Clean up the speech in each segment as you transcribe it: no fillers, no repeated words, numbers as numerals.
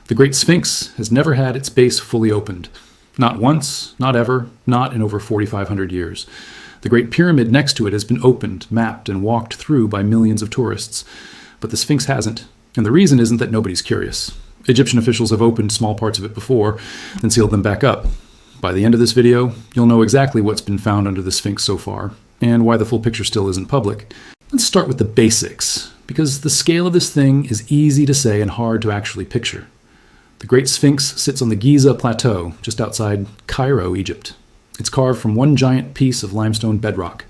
The Great Sphinx has never had its base fully opened. Not once, not ever, not in over 4,500 years. The Great Pyramid next to it has been opened, mapped, and walked through by millions of tourists. But the Sphinx hasn't. And the reason isn't that nobody's curious. Egyptian officials have opened small parts of it before, then sealed them back up. By the end of this video, you'll know exactly what's been found under the Sphinx so far, and why the full picture still isn't public. Let's start with the basics, because the scale of this thing is easy to say and hard to actually picture. The Great Sphinx sits on the Giza plateau, just outside Cairo, Egypt. It's carved from one giant piece of limestone bedrock.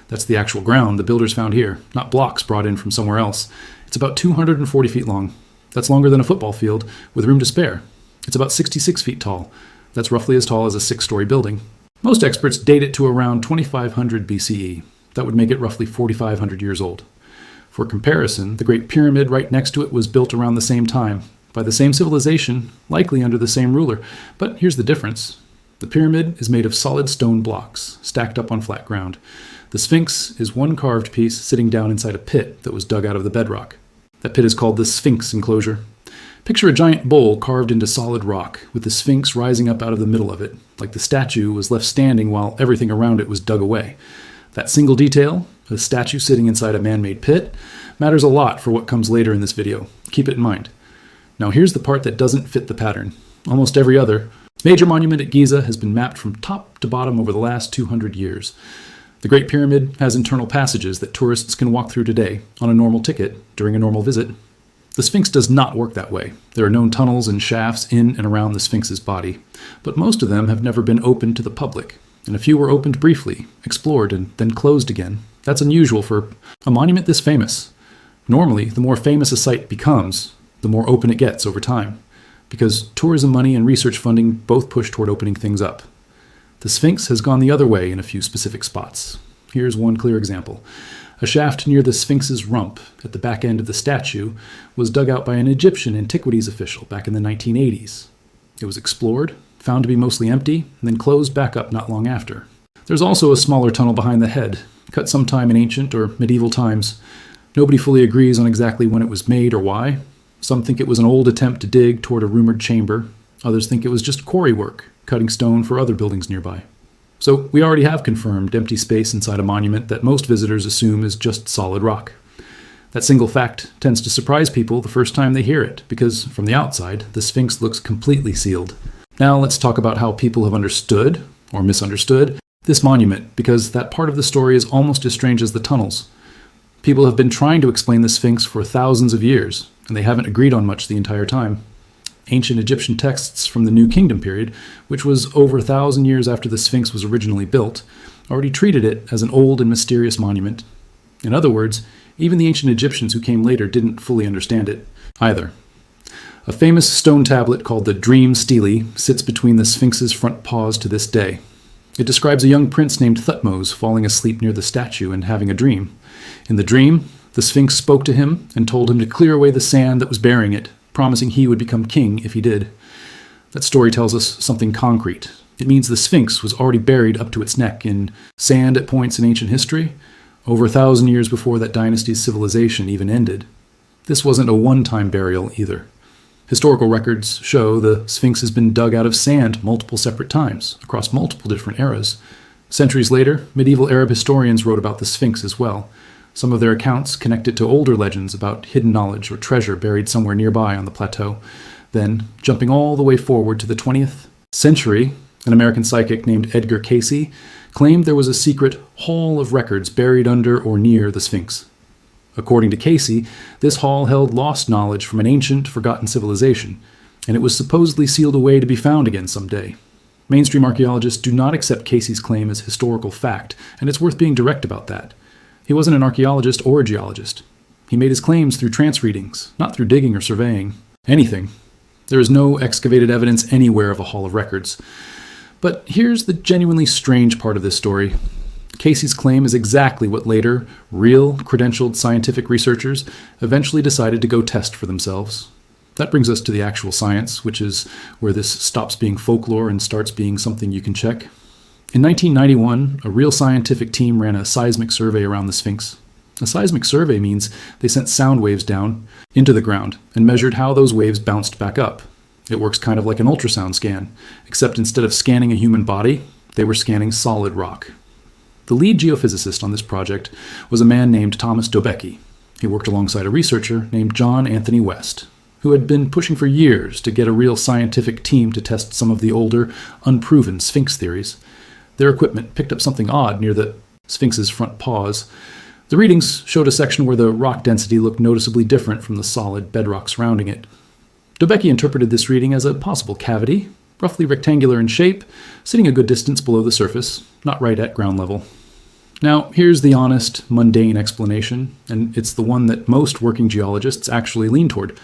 That's the actual ground the builders found here, not blocks brought in from somewhere else. It's about 240 feet long. That's longer than a football field, with room to spare. It's about 66 feet tall. That's roughly as tall as a 6-story building. Most experts date it to around 2500 BCE. That would make it roughly 4,500 years old. For comparison, the Great Pyramid right next to it was built around the same time, by the same civilization, likely under the same ruler. But here's the difference. The pyramid is made of solid stone blocks, stacked up on flat ground. The Sphinx is one carved piece sitting down inside a pit that was dug out of the bedrock. That pit is called the Sphinx enclosure. Picture a giant bowl carved into solid rock, with the Sphinx rising up out of the middle of it, like the statue was left standing while everything around it was dug away. That single detail, a statue sitting inside a man-made pit, matters a lot for what comes later in this video. Keep it in mind. Now here's the part that doesn't fit the pattern. Almost every other major monument at Giza has been mapped from top to bottom over the last 200 years. The Great Pyramid has internal passages that tourists can walk through today on a normal ticket during a normal visit. The Sphinx does not work that way. There are known tunnels and shafts in and around the Sphinx's body, but most of them have never been opened to the public, and a few were opened briefly, explored, and then closed again. That's unusual for a monument this famous. Normally, the more famous a site becomes, the more open it gets over time, because tourism money and research funding both push toward opening things up. The Sphinx has gone the other way in a few specific spots. Here's one clear example. A shaft near the Sphinx's rump, at the back end of the statue, was dug out by an Egyptian antiquities official back in the 1980s. It was explored, found to be mostly empty, and then closed back up not long after. There's also a smaller tunnel behind the head, cut sometime in ancient or medieval times. Nobody fully agrees on exactly when it was made or why. Some think it was an old attempt to dig toward a rumored chamber. Others think it was just quarry work, cutting stone for other buildings nearby. So we already have confirmed empty space inside a monument that most visitors assume is just solid rock. That single fact tends to surprise people the first time they hear it, because from the outside, the Sphinx looks completely sealed. Now let's talk about how people have understood, or misunderstood, this monument, because that part of the story is almost as strange as the tunnels. People have been trying to explain the Sphinx for thousands of years, and they haven't agreed on much the entire time. Ancient Egyptian texts from the New Kingdom period, which was over 1,000 years after the Sphinx was originally built, already treated it as an old and mysterious monument. In other words, even the ancient Egyptians who came later didn't fully understand it either. A famous stone tablet called the Dream Stele sits between the Sphinx's front paws to this day. It describes a young prince named Thutmose falling asleep near the statue and having a dream. In the dream, the Sphinx spoke to him and told him to clear away the sand that was burying it, promising he would become king if he did. That story tells us something concrete. It means the Sphinx was already buried up to its neck in sand at points in ancient history, over 1,000 years before that dynasty's civilization even ended. This wasn't a one-time burial either. Historical records show the Sphinx has been dug out of sand multiple separate times, across multiple different eras. Centuries later, medieval Arab historians wrote about the Sphinx as well. Some of their accounts connect it to older legends about hidden knowledge or treasure buried somewhere nearby on the plateau. Then, jumping all the way forward to the 20th century, an American psychic named Edgar Cayce claimed there was a secret hall of records buried under or near the Sphinx. According to Cayce, this hall held lost knowledge from an ancient, forgotten civilization, and it was supposedly sealed away to be found again someday. Mainstream archaeologists do not accept Cayce's claim as historical fact, and it's worth being direct about that. He wasn't an archaeologist or a geologist. He made his claims through trance readings, not through digging or surveying. Anything. There is no excavated evidence anywhere of a hall of records. But here's the genuinely strange part of this story. Cayce's claim is exactly what later, real, credentialed scientific researchers eventually decided to go test for themselves. That brings us to the actual science, which is where this stops being folklore and starts being something you can check. In 1991, a real scientific team ran a seismic survey around the Sphinx. A seismic survey means they sent sound waves down into the ground and measured how those waves bounced back up. It works kind of like an ultrasound scan, except instead of scanning a human body, they were scanning solid rock. The lead geophysicist on this project was a man named Thomas Dobecki. He worked alongside a researcher named John Anthony West, who had been pushing for years to get a real scientific team to test some of the older, unproven Sphinx theories. Their equipment picked up something odd near the Sphinx's front paws. The readings showed a section where the rock density looked noticeably different from the solid bedrock surrounding it. Dobecki interpreted this reading as a possible cavity, roughly rectangular in shape, sitting a good distance below the surface, not right at ground level. Now, here's the honest, mundane explanation, and it's the one that most working geologists actually lean toward.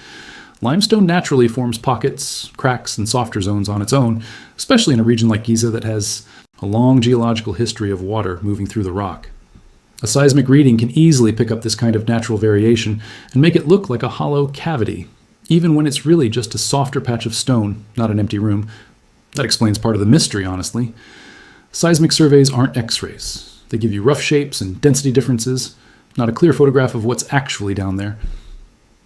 Limestone naturally forms pockets, cracks, and softer zones on its own, especially in a region like Giza that has a long geological history of water moving through the rock. A seismic reading can easily pick up this kind of natural variation and make it look like a hollow cavity, even when it's really just a softer patch of stone, not an empty room. That explains part of the mystery, honestly. Seismic surveys aren't X-rays. They give you rough shapes and density differences, not a clear photograph of what's actually down there.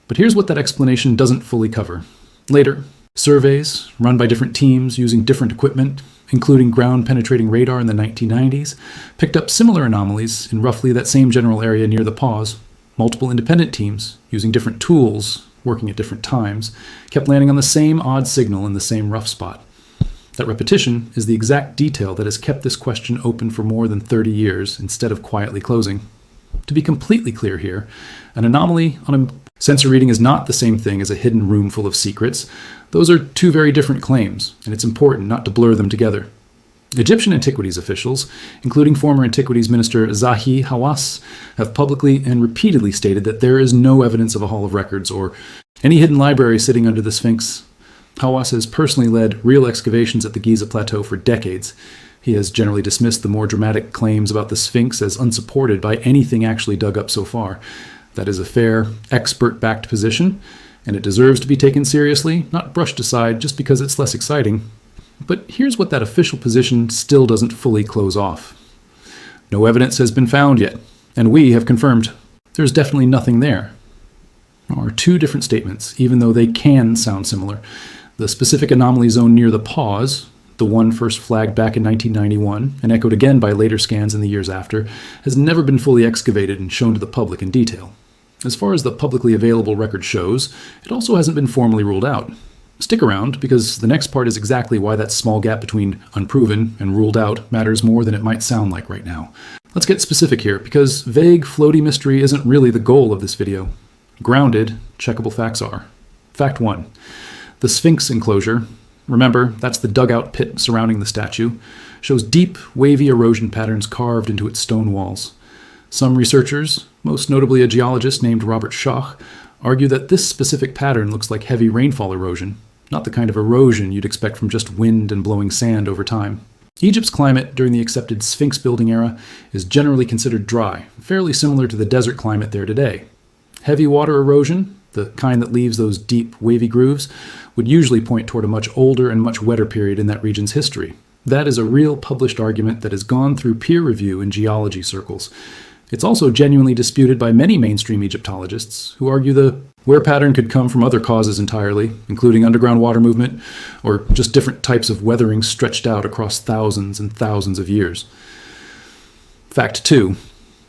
But here's what that explanation doesn't fully cover. Later, surveys, run by different teams using different equipment, including ground-penetrating radar in the 1990s, picked up similar anomalies in roughly that same general area near the paws. Multiple independent teams, using different tools, working at different times, kept landing on the same odd signal in the same rough spot. That repetition is the exact detail that has kept this question open for more than 30 years instead of quietly closing. To be completely clear here, an anomaly on a sensor reading is not the same thing as a hidden room full of secrets. Those are two very different claims, and it's important not to blur them together. Egyptian antiquities officials, including former antiquities minister Zahi Hawass, have publicly and repeatedly stated that there is no evidence of a hall of records or any hidden library sitting under the Sphinx. Hawass has personally led real excavations at the Giza Plateau for decades. He has generally dismissed the more dramatic claims about the Sphinx as unsupported by anything actually dug up so far. That is a fair, expert-backed position, and it deserves to be taken seriously, not brushed aside just because it's less exciting. But here's what that official position still doesn't fully close off. No evidence has been found yet, and we have confirmed there's definitely nothing there. There are two different statements, even though they can sound similar. The specific anomaly zone near the paws, the one first flagged back in 1991 and echoed again by later scans in the years after, has never been fully excavated and shown to the public in detail. As far as the publicly available record shows, it also hasn't been formally ruled out. Stick around, because the next part is exactly why that small gap between unproven and ruled out matters more than it might sound like right now. Let's get specific here, because vague, floaty mystery isn't really the goal of this video. Grounded, checkable facts are. Fact 1. The Sphinx enclosure, remember, that's the dugout pit surrounding the statue, shows deep, wavy erosion patterns carved into its stone walls. Some researchers, most notably a geologist named Robert Schoch, argue that this specific pattern looks like heavy rainfall erosion, not the kind of erosion you'd expect from just wind and blowing sand over time. Egypt's climate during the accepted Sphinx building era is generally considered dry, fairly similar to the desert climate there today. Heavy water erosion, the kind that leaves those deep, wavy grooves, would usually point toward a much older and much wetter period in that region's history. That is a real published argument that has gone through peer review in geology circles. It's also genuinely disputed by many mainstream Egyptologists, who argue the wear pattern could come from other causes entirely, including underground water movement, or just different types of weathering stretched out across thousands and thousands of years. Fact 2.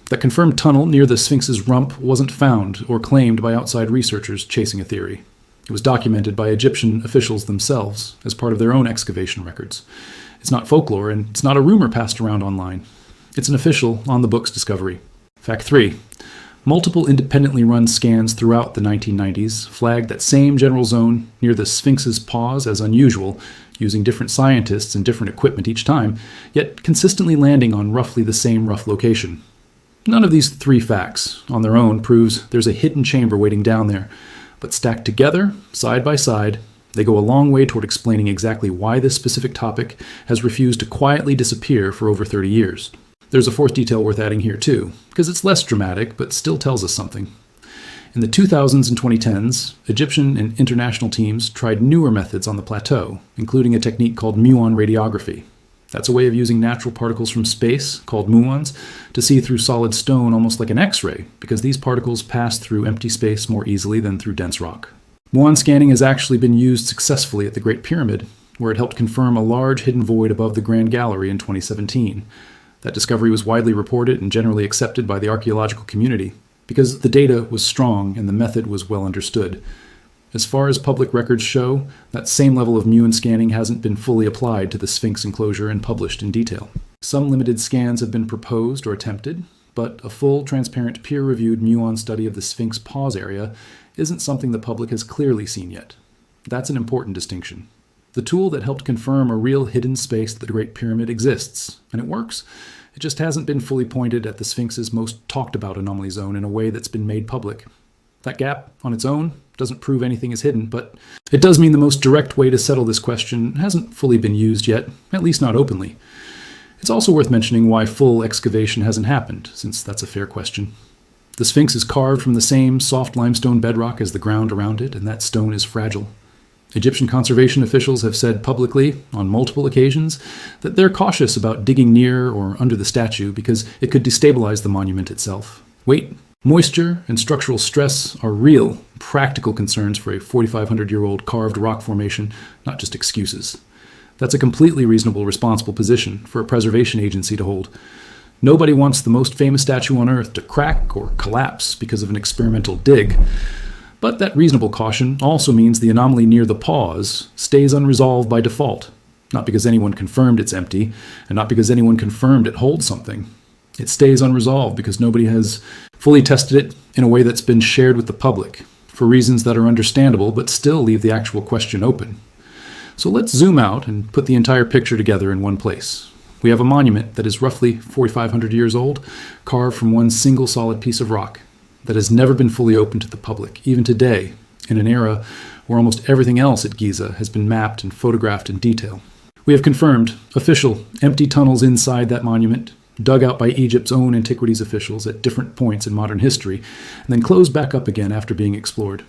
That confirmed tunnel near the Sphinx's rump wasn't found or claimed by outside researchers chasing a theory. It was documented by Egyptian officials themselves as part of their own excavation records. It's not folklore, and it's not a rumor passed around online. It's an official, on-the-books discovery. Fact 3. Multiple independently run scans throughout the 1990s flagged that same general zone near the Sphinx's paws as unusual, using different scientists and different equipment each time, yet consistently landing on roughly the same rough location. None of these three facts, on their own, proves there's a hidden chamber waiting down there, but stacked together, side by side, they go a long way toward explaining exactly why this specific topic has refused to quietly disappear for over 30 years. There's a fourth detail worth adding here too, because it's less dramatic, but still tells us something. In the 2000s and 2010s, Egyptian and international teams tried newer methods on the plateau, including a technique called muon radiography. That's a way of using natural particles from space, called muons, to see through solid stone almost like an X-ray, because these particles pass through empty space more easily than through dense rock. Muon scanning has actually been used successfully at the Great Pyramid, where it helped confirm a large hidden void above the Grand Gallery in 2017. That discovery was widely reported and generally accepted by the archaeological community because the data was strong and the method was well understood. As far as public records show, that same level of muon scanning hasn't been fully applied to the Sphinx enclosure and published in detail. Some limited scans have been proposed or attempted, but a full, transparent, peer-reviewed muon study of the Sphinx pause area isn't something the public has clearly seen yet. That's an important distinction. The tool that helped confirm a real hidden space at the Great Pyramid exists, and it works. It just hasn't been fully pointed at the Sphinx's most talked-about anomaly zone in a way that's been made public. That gap, on its own, doesn't prove anything is hidden, but it does mean the most direct way to settle this question hasn't fully been used yet, at least not openly. It's also worth mentioning why full excavation hasn't happened, since that's a fair question. The Sphinx is carved from the same soft limestone bedrock as the ground around it, and that stone is fragile. Egyptian conservation officials have said publicly, on multiple occasions, that they're cautious about digging near or under the statue because it could destabilize the monument itself. Weight, moisture, and structural stress are real, practical concerns for a 4,500-year-old carved rock formation, not just excuses. That's a completely reasonable, responsible position for a preservation agency to hold. Nobody wants the most famous statue on Earth to crack or collapse because of an experimental dig. But that reasonable caution also means the anomaly near the pause stays unresolved by default, not because anyone confirmed it's empty, and not because anyone confirmed it holds something. It stays unresolved because nobody has fully tested it in a way that's been shared with the public, for reasons that are understandable but still leave the actual question open. So let's zoom out and put the entire picture together in one place. We have a monument that is roughly 4,500 years old, carved from one single solid piece of rock, that has never been fully open to the public, even today, in an era where almost everything else at Giza has been mapped and photographed in detail. We have confirmed official empty tunnels inside that monument, dug out by Egypt's own antiquities officials at different points in modern history, and then closed back up again after being explored.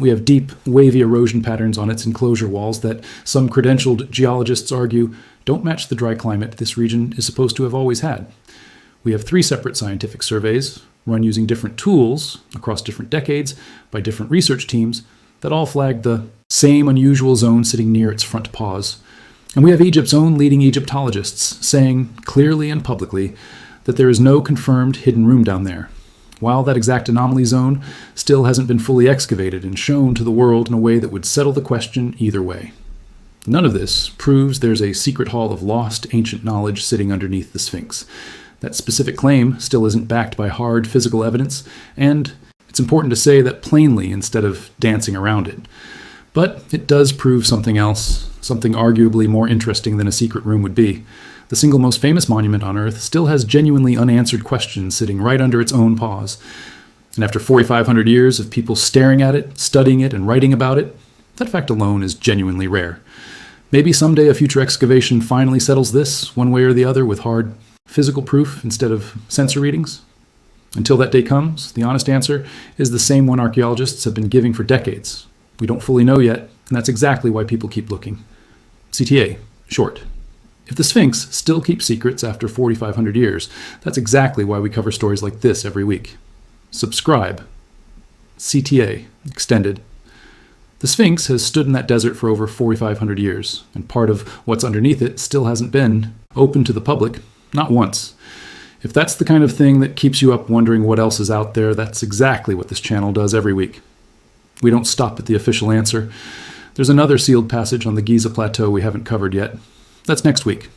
We have deep, wavy erosion patterns on its enclosure walls that some credentialed geologists argue don't match the dry climate this region is supposed to have always had. We have 3 separate scientific surveys, run using different tools across different decades by different research teams that all flagged the same unusual zone sitting near its front pause. And we have Egypt's own leading Egyptologists saying clearly and publicly that there is no confirmed hidden room down there, while that exact anomaly zone still hasn't been fully excavated and shown to the world in a way that would settle the question either way. None of this proves there's a secret hall of lost ancient knowledge sitting underneath the Sphinx. That specific claim still isn't backed by hard physical evidence, and it's important to say that plainly instead of dancing around it. But it does prove something else, something arguably more interesting than a secret room would be. The single most famous monument on Earth still has genuinely unanswered questions sitting right under its own pause. And after 4,500 years of people staring at it, studying it, and writing about it, that fact alone is genuinely rare. Maybe someday a future excavation finally settles this, one way or the other, with hard physical proof instead of sensor readings? Until that day comes, the honest answer is the same one archaeologists have been giving for decades. We don't fully know yet, and that's exactly why people keep looking. CTA, short. If the Sphinx still keeps secrets after 4,500 years, that's exactly why we cover stories like this every week. Subscribe. CTA, extended. The Sphinx has stood in that desert for over 4,500 years, and part of what's underneath it still hasn't been open to the public. Not once. If that's the kind of thing that keeps you up wondering what else is out there, that's exactly what this channel does every week. We don't stop at the official answer. There's another sealed passage on the Giza plateau we haven't covered yet. That's next week.